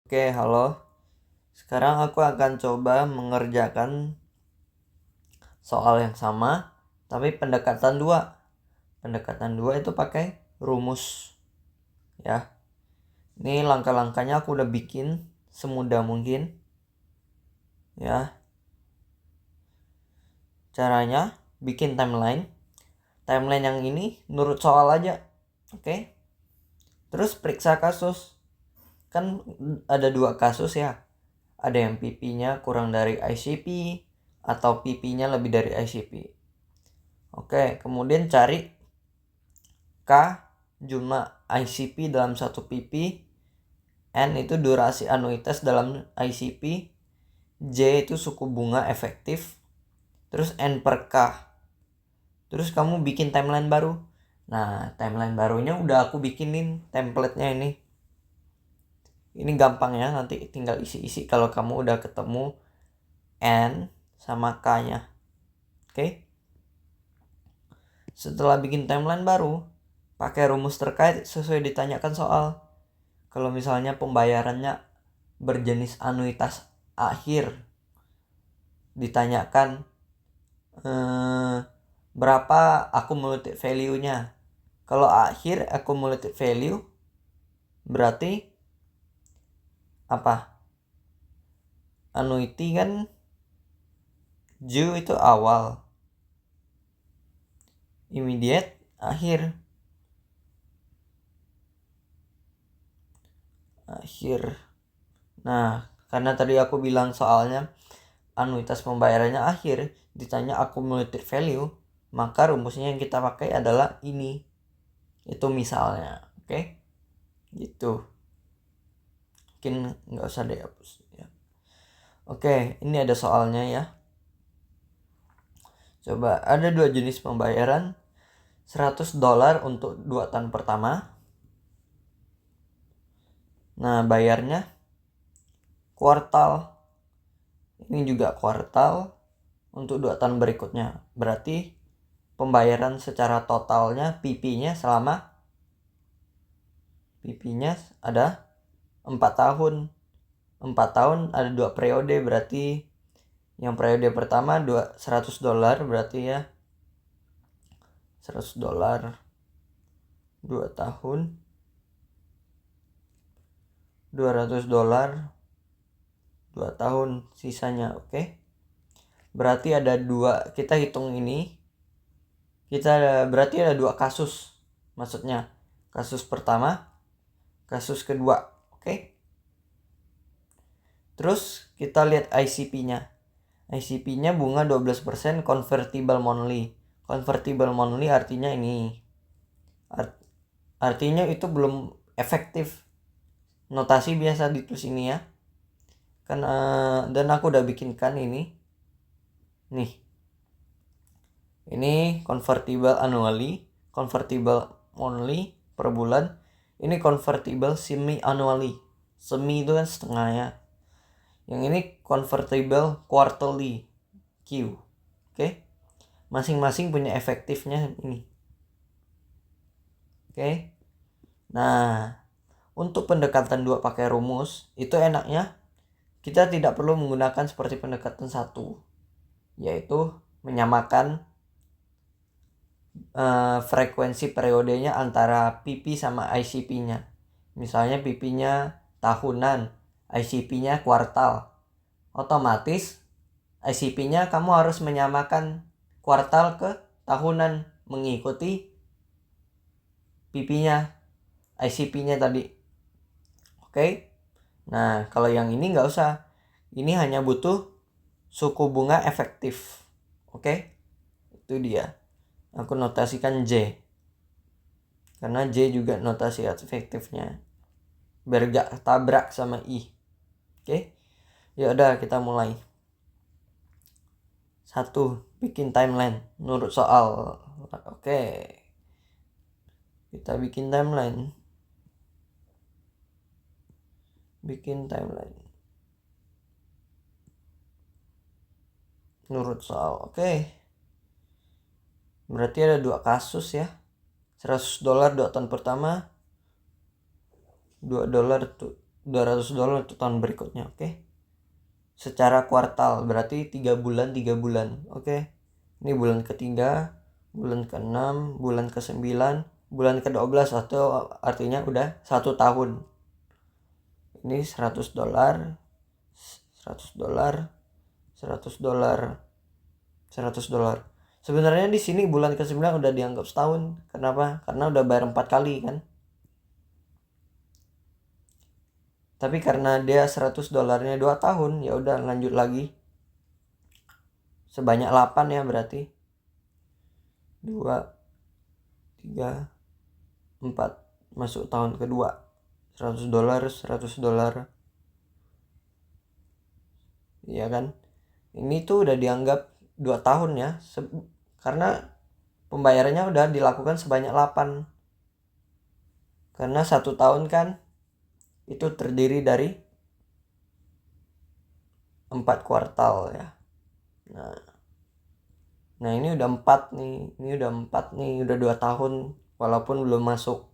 Oke, halo. Sekarang aku akan coba mengerjakan soal yang sama, tapi pendekatan 2. Pendekatan 2 itu pakai rumus. Ya. Ini langkah-langkahnya aku udah bikin semudah mungkin. Ya. Caranya bikin timeline. Timeline yang ini nurut soal aja. Oke. Terus periksa kasus. Kan ada 2 kasus ya. Ada yang PP-nya kurang dari ICP atau PP-nya lebih dari ICP. Oke, kemudian cari K jumlah ICP dalam satu PP, N itu durasi anuitas dalam ICP, J itu suku bunga efektif, terus N per K. Terus kamu bikin timeline baru. Nah, timeline barunya udah aku bikinin template-nya ini. Ini gampang ya, nanti tinggal isi-isi kalau kamu udah ketemu N sama K-nya. Oke? Setelah bikin timeline baru, pakai rumus terkait sesuai ditanyakan soal. Kalau misalnya pembayarannya berjenis anuitas akhir, ditanyakan berapa accumulated value-nya. Kalau akhir accumulated value berarti apa? Annuity kan due itu awal, immediate akhir. Nah, karena tadi aku bilang soalnya anuitas pembayarannya akhir, ditanya accumulated value, maka rumusnya yang kita pakai adalah ini. Itu misalnya, oke? Gitu. Mungkin nggak usah dihapus ya. Oke, ini ada soalnya ya. Coba, ada 2 jenis pembayaran. $100 untuk 2 tahun pertama. Nah, bayarnya kuartal. Ini juga kuartal untuk 2 tahun berikutnya. Berarti pembayaran secara totalnya PP-nya ada 4 tahun. 4 tahun ada 2 periode, berarti yang periode pertama $100 berarti ya. $100 2 tahun, $200 2 tahun sisanya, oke? Berarti ada 2, kita hitung ini. Berarti ada 2 kasus. Maksudnya kasus pertama, kasus kedua, oke? Terus kita lihat ICP-nya. ICP-nya bunga 12% convertible monthly. Convertible monthly artinya ini. Artinya itu belum efektif. Notasi biasa ditulis ini ya. Kan dan aku udah bikinkan ini. Nih. Ini convertible annually, convertible monthly per bulan. Ini convertible semi annually. Semi itu kan setengah ya. Yang ini convertible quarterly Q. Oke. Masing-masing punya efektifnya ini. Oke. Nah, untuk pendekatan 2 pakai rumus, itu enaknya kita tidak perlu menggunakan seperti pendekatan 1, yaitu menyamakan frekuensi periodenya antara PP sama ICP-nya. Misalnya PP-nya tahunan, ICP-nya kuartal. Otomatis ICP-nya kamu harus menyamakan kuartal ke tahunan mengikuti PP-nya, ICP-nya tadi. Oke? Nah, kalau yang ini nggak usah. Ini hanya butuh suku bunga efektif. Oke? Itu dia. Aku notasikan J. Karena J juga notasi efektifnya. Biar gak tabrak sama I. Oke? Ya udah, kita mulai. 1. Bikin timeline menurut soal. Oke. Kita bikin timeline. Menurut soal. Oke. Berarti ada 2 kasus ya. $100 2 tahun pertama, $2 $200 untuk tahun berikutnya. Oke. Secara kuartal berarti 3 bulan. Oke. Ini bulan ketiga, bulan ke-6, bulan ke-9, bulan ke-12, atau artinya udah 1 tahun. Ini $100, $100, $100. Sebenarnya di sini bulan ke-9 udah dianggap setahun. Kenapa? Karena udah bayar 4 kali kan. Tapi karena dia $100-nya 2 tahun, ya udah lanjut lagi. Sebanyak 8 ya berarti. 2, 3, 4. Masuk tahun kedua. $100. Iya kan? Ini tuh udah dianggap 2 tahun ya. Karena pembayarannya udah dilakukan sebanyak 8. Karena 1 tahun kan itu terdiri dari 4 kuartal ya. Nah ini udah 4 nih. Udah 2 tahun. Walaupun belum masuk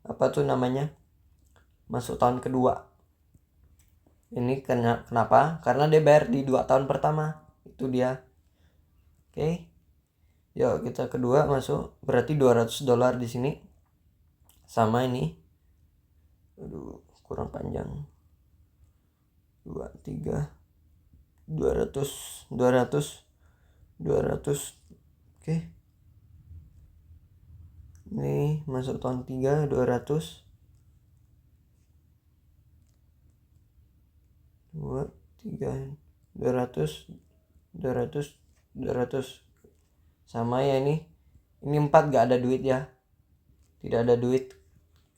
apa tuh namanya, masuk tahun kedua. Ini kenapa? Karena dia bayar di 2 tahun pertama. Itu dia. Oke. Yuk kita kedua masuk. Berarti $200 di sini. Sama ini. Aduh, kurang panjang. 2, 3, 200. Oke. Ini masuk tahun 3, 200. 2, 3, 200. Sama ya ini. Ini 4 gak ada duit ya. Tidak ada duit.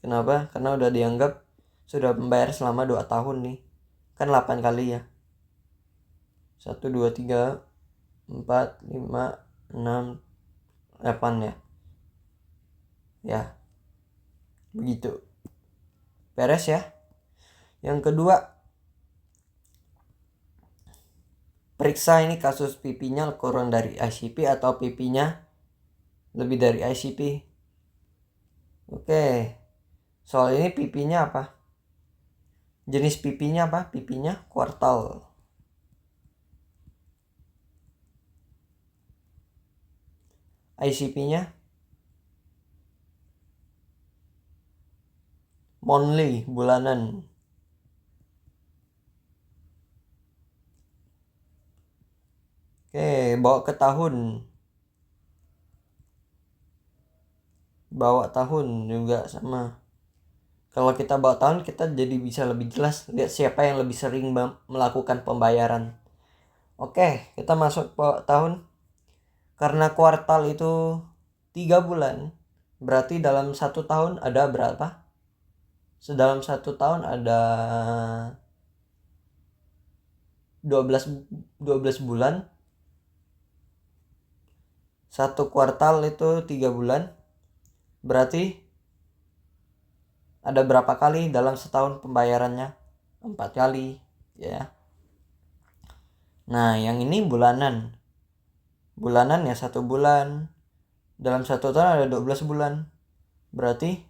Kenapa? Karena udah dianggap sudah membayar selama 2 tahun nih. Kan 8 kali ya. 1, 2, 3, 4, 5, 6, 8 ya. Ya. Begitu. Beres ya. Yang kedua, periksa ini kasus PP-nya kurang dari ICP atau PP-nya lebih dari ICP. Oke. Soal ini PP-nya apa? Jenis PP-nya apa? PP-nya kuartal. ICP-nya monthly, bulanan. Oke, bawa ke tahun. Bawa tahun juga sama. Kalau kita bawa tahun, kita jadi bisa lebih jelas lihat siapa yang lebih sering melakukan pembayaran. Oke, kita masuk bawa tahun. Karena kuartal itu 3 bulan, berarti dalam 1 tahun ada berapa? Dalam 1 tahun ada 12 bulan. 1 kuartal itu 3 bulan. Berarti ada berapa kali dalam setahun pembayarannya? 4 kali ya. Nah yang ini bulanan. Bulanan ya 1 bulan. Dalam 1 tahun ada 12 bulan. Berarti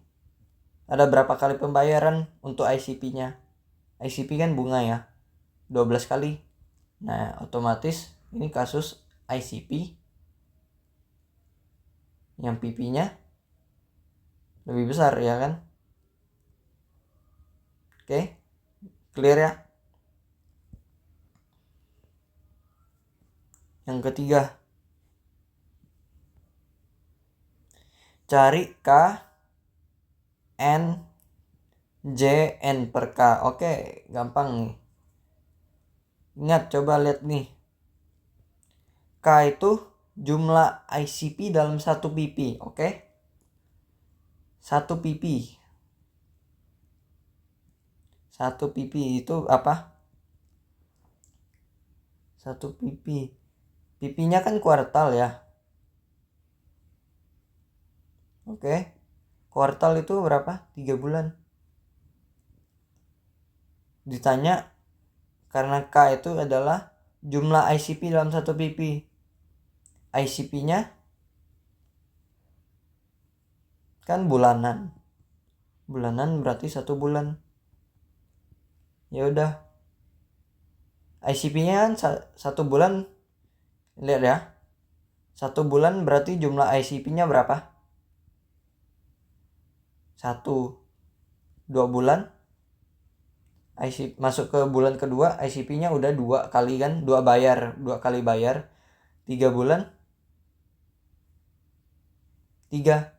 ada berapa kali pembayaran untuk ICP-nya? ICP kan bunga ya. 12 kali. Nah otomatis ini kasus ICP yang PP-nya lebih besar ya kan. Oke, clear ya. Yang ketiga, cari K N J N per K. Oke, gampang nih. Ingat, coba lihat nih. K itu jumlah ICP dalam 1 PP. Oke, 1 PP. 1 PP itu apa? 1 PP. PP-nya kan kuartal ya. Oke. Kuartal itu berapa? 3 bulan. Ditanya karena K itu adalah jumlah ICP dalam 1 PP. ICP-nya kan bulanan. bulanan berarti 1 bulan. Ya udah, ICP-nya kan 1 bulan. Lihat ya, 1 bulan berarti jumlah ICP-nya berapa? 1. 2 bulan ICP, masuk ke bulan kedua, ICP-nya udah 2 kali kan, 2 kali bayar. 3 bulan 3.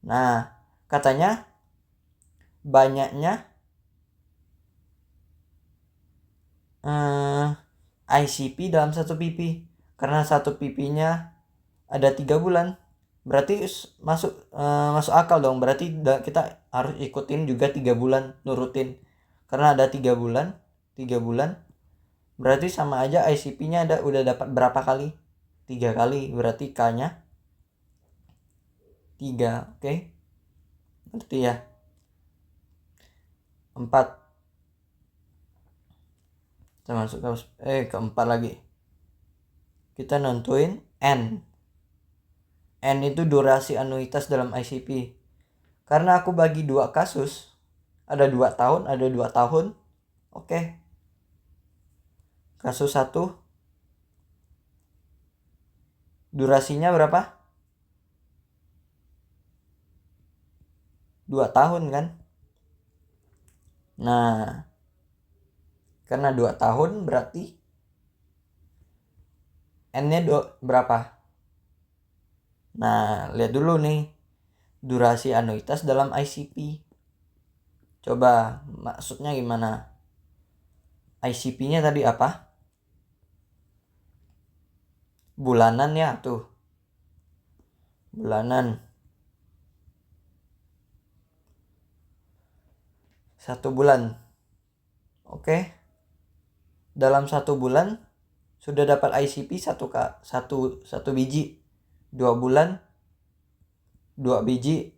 Nah, katanya banyaknya ICP dalam 1 PP. Karena 1 PP-nya ada 3 bulan. Berarti masuk akal dong. Berarti kita harus ikutin juga 3 bulan, nurutin. Karena ada 3 bulan. Berarti sama aja ICP-nya udah dapat berapa kali? 3 kali. Berarti K-nya 3. Oke. Ngerti ya? 4. Kita masuk keempat lagi. Kita nentuin N. N itu durasi anuitas dalam ICP. Karena aku bagi 2 kasus, ada 2 tahun, ada 2 tahun. Oke. Kasus 1 durasinya berapa? 2 tahun kan? Nah, karena 2 tahun berarti N-nya berapa? Nah, lihat dulu nih. Durasi anuitas dalam ICP. Coba maksudnya gimana? ICP-nya tadi apa? Bulanan ya tuh. Bulanan. 1 bulan. Oke. Dalam 1 bulan sudah dapat ICP 1 biji. 2 bulan 2 biji.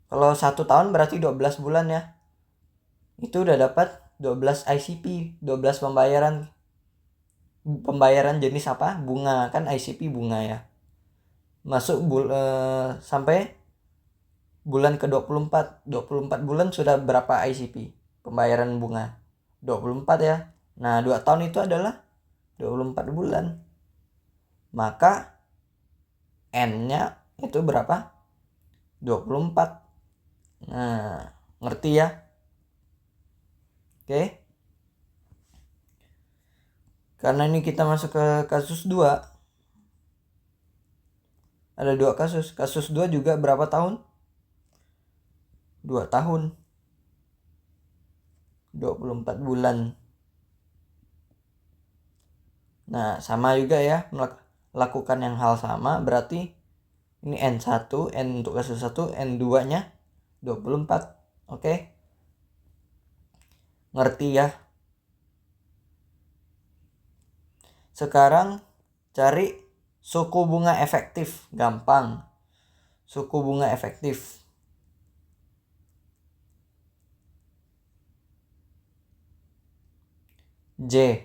Kalau 1 tahun berarti 12 bulan ya. Itu udah dapat 12 ICP, 12 pembayaran. Pembayaran jenis apa? Bunga, kan ICP bunga ya. Masuk sampai bulan ke-24. 24 bulan sudah berapa ICP? Pembayaran bunga. 24 ya. Nah, 2 tahun itu adalah 24 bulan. Maka N-nya itu berapa? 24. Nah, ngerti ya? Oke. Karena ini kita masuk ke kasus 2. Ada 2 kasus. Kasus 2 juga berapa tahun? 2 tahun. 24 bulan. Nah, sama juga ya, melakukan yang hal sama. Berarti ini N1, N untuk kasus 1, N2-nya 24. Oke. Ngerti ya? Sekarang cari suku bunga efektif. Gampang. Suku bunga efektif. J.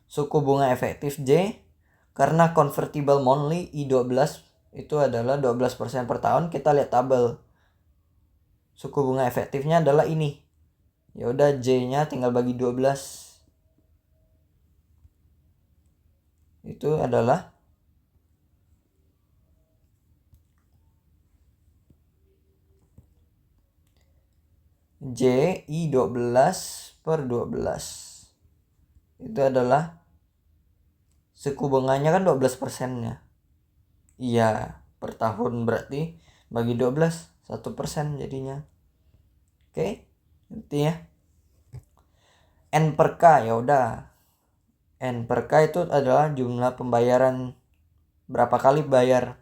Suku bunga efektif J karena convertible monthly I12 itu adalah 12% per tahun. Kita lihat tabel. Suku bunga efektifnya adalah ini. Ya udah, J-nya tinggal bagi 12. Itu adalah J I12/12. Itu adalah suku bunganya kan 12%-nya. Iya, per tahun berarti bagi 12, 1% jadinya. Oke, ngerti ya? N per K, ya udah. N per K itu adalah jumlah pembayaran, berapa kali bayar.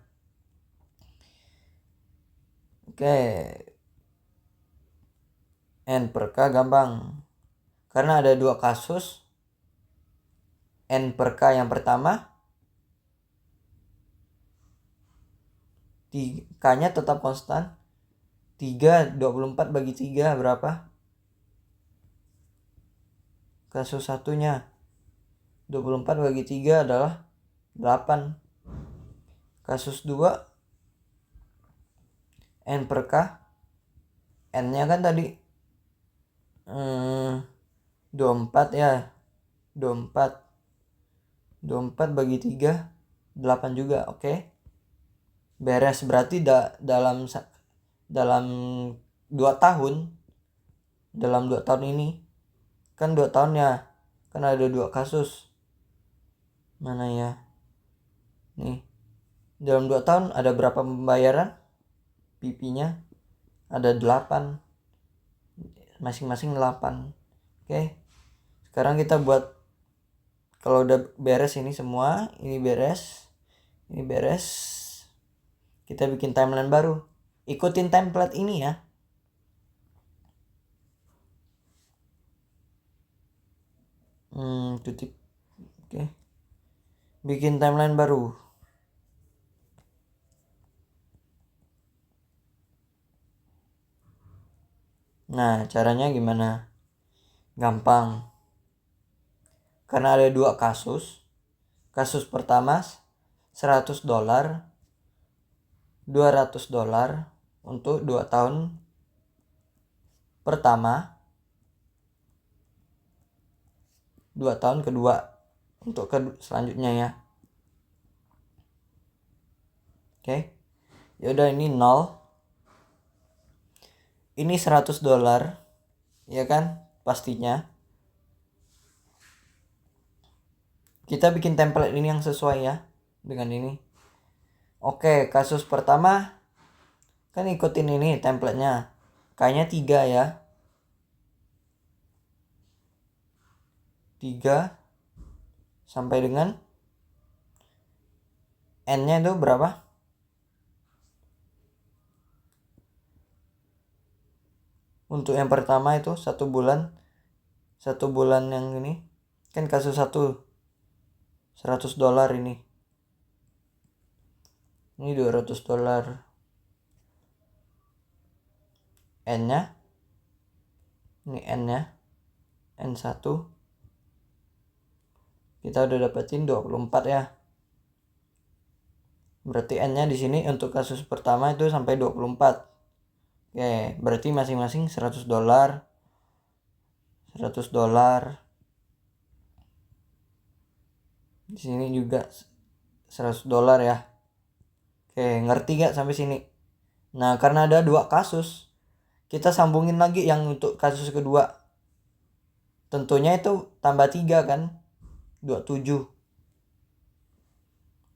Oke. N per K gampang. Karena ada 2 kasus. N per K yang pertama, K-nya tetap konstan. 24 bagi 3 berapa? Kasus satunya 24 bagi 3 adalah 8. Kasus 2, N per K. N nya kan tadi 24 ya, 24 bagi 3 8 juga. Oke. Beres. Berarti dalam 2 tahun, dalam 2 tahun ini kan 2 tahun ya, kan ada 2 kasus. Mana ya, nih, dalam 2 tahun ada berapa pembayaran? PP nya ada 8, masing-masing 8. Oke, sekarang kita buat, kalau udah beres ini semua, ini beres, kita bikin timeline baru. Ikutin template ini ya. Tutup. Oke. Bikin timeline baru. Nah, caranya gimana? Gampang. Karena ada 2 kasus. Kasus pertama $100, $200 untuk 2 tahun pertama, 2 tahun kedua untuk selanjutnya ya. Oke. Ya udah, ini 0. Ini $100 ya kan? Pastinya. Kita bikin template ini yang sesuai ya dengan ini. Oke, kasus pertama kan ikutin ini templatenya. Kayaknya 3 ya. 3 sampai dengan N-nya itu berapa? Untuk yang pertama itu 1 bulan. 1 bulan yang ini kan kasus 1 $100 ini. Ini $200. N-nya. Ini N-nya. N1. Kita udah dapetin 24 ya. Berarti N-nya di sini untuk kasus pertama itu sampai 24. Oke, berarti masing-masing $100. $100. Di sini juga $100 ya. Oke, ngerti gak sampai sini? Nah, karena ada 2 kasus, kita sambungin lagi yang untuk kasus kedua. Tentunya itu tambah 3 kan? 27.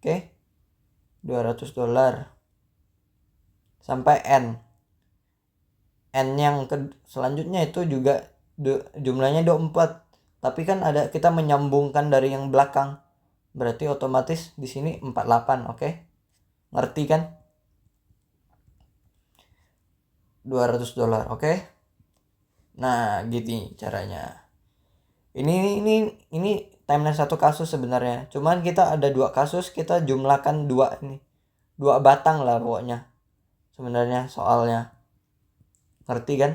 Oke. $200 sampai N. N yang selanjutnya itu juga jumlahnya 24. Tapi kan ada, kita menyambungkan dari yang belakang. Berarti otomatis di sini 48, oke? Ngerti kan? $200, oke? Nah, gitu caranya. Ini timeline 1 kasus sebenarnya. Cuman kita ada 2 kasus, kita jumlahkan 2 ini. 2 batang lah pokoknya. Sebenarnya soalnya. Ngerti kan?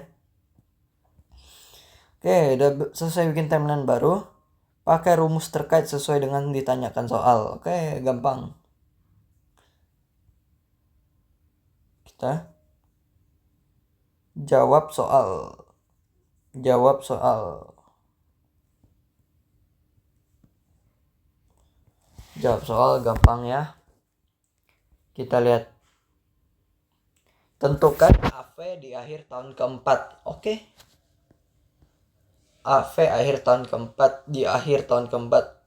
Oke, udah selesai bikin timeline baru. Pakai rumus terkait sesuai dengan ditanyakan soal. Oke, gampang. Kita jawab soal. Jawab soal gampang ya. Kita lihat. Tentukan AV di akhir tahun keempat. Oke. AV akhir tahun keempat, di akhir tahun keempat.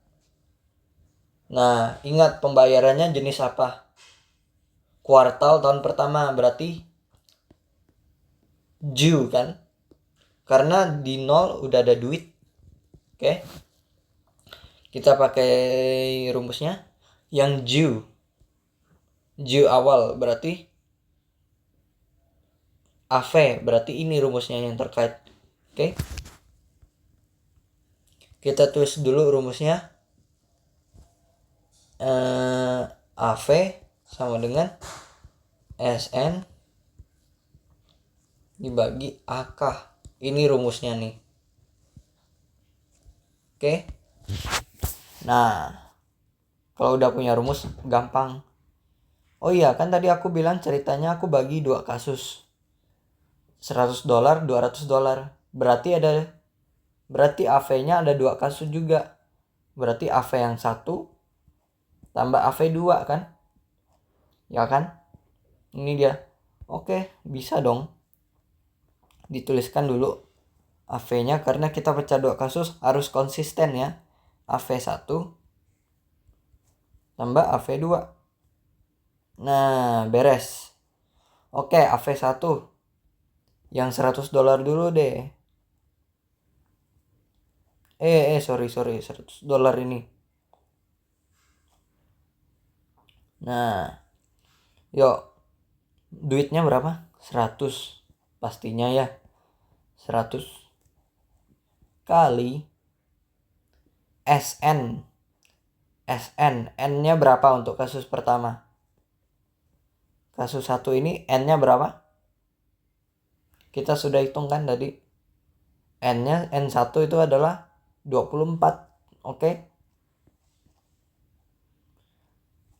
Nah, ingat pembayarannya jenis apa? Kuartal tahun pertama, berarti due kan? Karena di 0 udah ada duit. Oke. Kita pakai rumusnya yang due. Due awal berarti AV, berarti ini rumusnya yang terkait. Oke. Kita tulis dulu rumusnya. AV sama dengan SN dibagi AK. Ini rumusnya nih. Oke. Nah, kalau udah punya rumus gampang. Oh iya, kan tadi aku bilang ceritanya aku bagi 2 kasus. $100, $200. Berarti AV-nya ada 2 kasus juga. Berarti AV yang 1 tambah AV 2 kan? Ya kan? Ini dia. Oke, bisa dong. Dituliskan dulu AV-nya karena kita pecah 2 kasus harus konsisten ya. AV 1 tambah AV 2. Nah, beres. Oke, AV 1 yang $100 dulu deh. Sorry, $100 ini. Nah, yuk. Duitnya berapa? 100. Pastinya ya. 100 kali SN. N-nya berapa untuk kasus pertama? Kasus 1 ini N-nya berapa? Kita sudah hitung kan tadi. N-nya N1 itu adalah 24. Oke?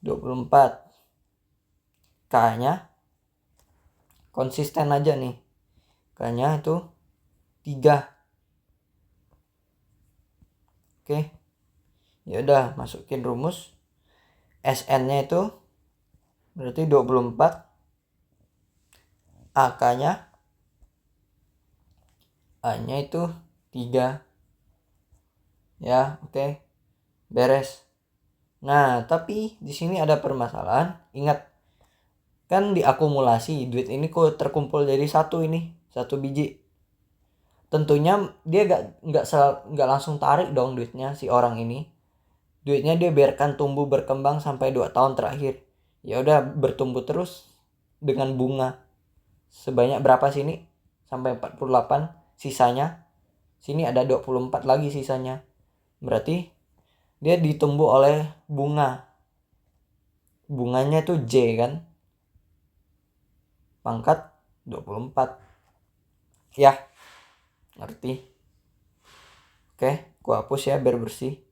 24. K-nya konsisten aja nih. K-nya itu 3. Oke. Ya udah, masukin rumus. SN-nya itu berarti 24. AK-nya A-nya itu 3. Ya, oke. Beres. Nah, tapi di sini ada permasalahan. Ingat, kan diakumulasi duit ini kok terkumpul jadi satu ini, 1 biji. Tentunya dia nggak langsung tarik dong duitnya si orang ini. Duitnya dia biarkan tumbuh berkembang sampai 2 tahun terakhir. Ya udah bertumbuh terus dengan bunga. Sebanyak berapa sini? Sampai 48 sisanya. Sini ada 24 lagi sisanya. Berarti dia ditumbuh oleh bunga. Bunganya tuh J kan? Pangkat 24. Ya, ngerti? Oke, gua hapus ya biar bersih.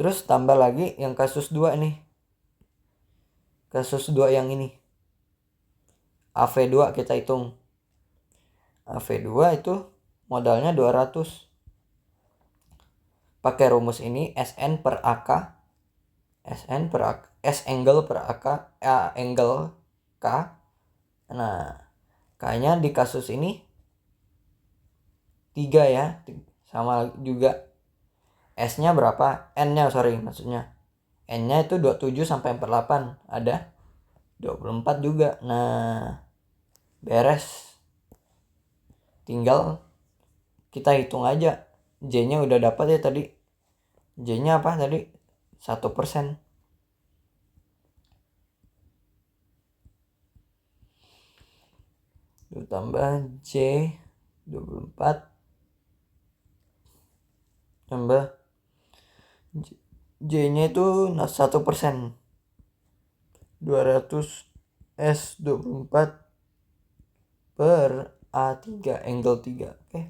Terus tambah lagi yang kasus 2 nih. Kasus 2 yang ini. AV2 kita hitung. AV2 itu modalnya 200. Pakai rumus ini SN per AK. SN per AK. S angle per AK. A angle K. Nah, K-nya di kasus ini 3 ya. Sama juga. S-nya berapa? N-nya maksudnya. N-nya itu 27 sampai 48. Ada 24 juga. Nah, beres. Tinggal kita hitung aja. J-nya udah dapat ya tadi. J-nya apa tadi? 1%. Tambah J 24 tambah J-nya itu 1%. 200 S 24 per A3 angle 3. Oke.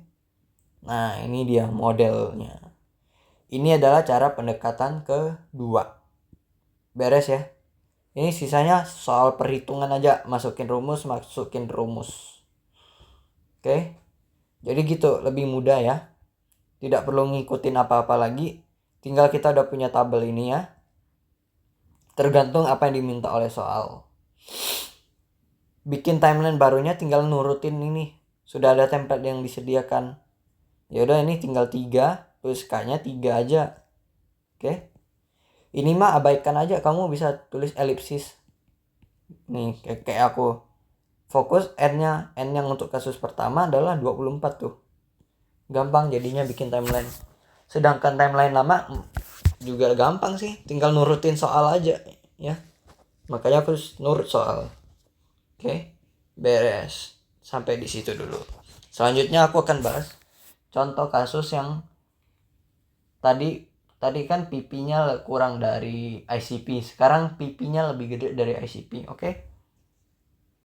Nah, ini dia modelnya. Ini adalah cara pendekatan kedua. Beres ya. Ini sisanya soal perhitungan aja, masukin rumus. Oke. Jadi gitu, lebih mudah ya. Tidak perlu ngikutin apa-apa lagi. Tinggal kita udah punya tabel ini ya. Tergantung apa yang diminta oleh soal. Bikin timeline barunya tinggal nurutin ini. Sudah ada template yang disediakan. Ya udah, ini tinggal 3 plus K-nya 3 aja. Oke. Ini mah abaikan aja, kamu bisa tulis elipsis. Nih, kayak aku. Fokus N yang untuk kasus pertama adalah 24 tuh. Gampang jadinya bikin timeline. Sedangkan timeline lama juga gampang sih, tinggal nurutin soal aja ya. Makanya aku nurut soal. Oke. Beres. Sampai di situ dulu. Selanjutnya aku akan bahas contoh kasus yang tadi kan PP-nya kurang dari ICP. Sekarang PP-nya lebih gede dari ICP, oke?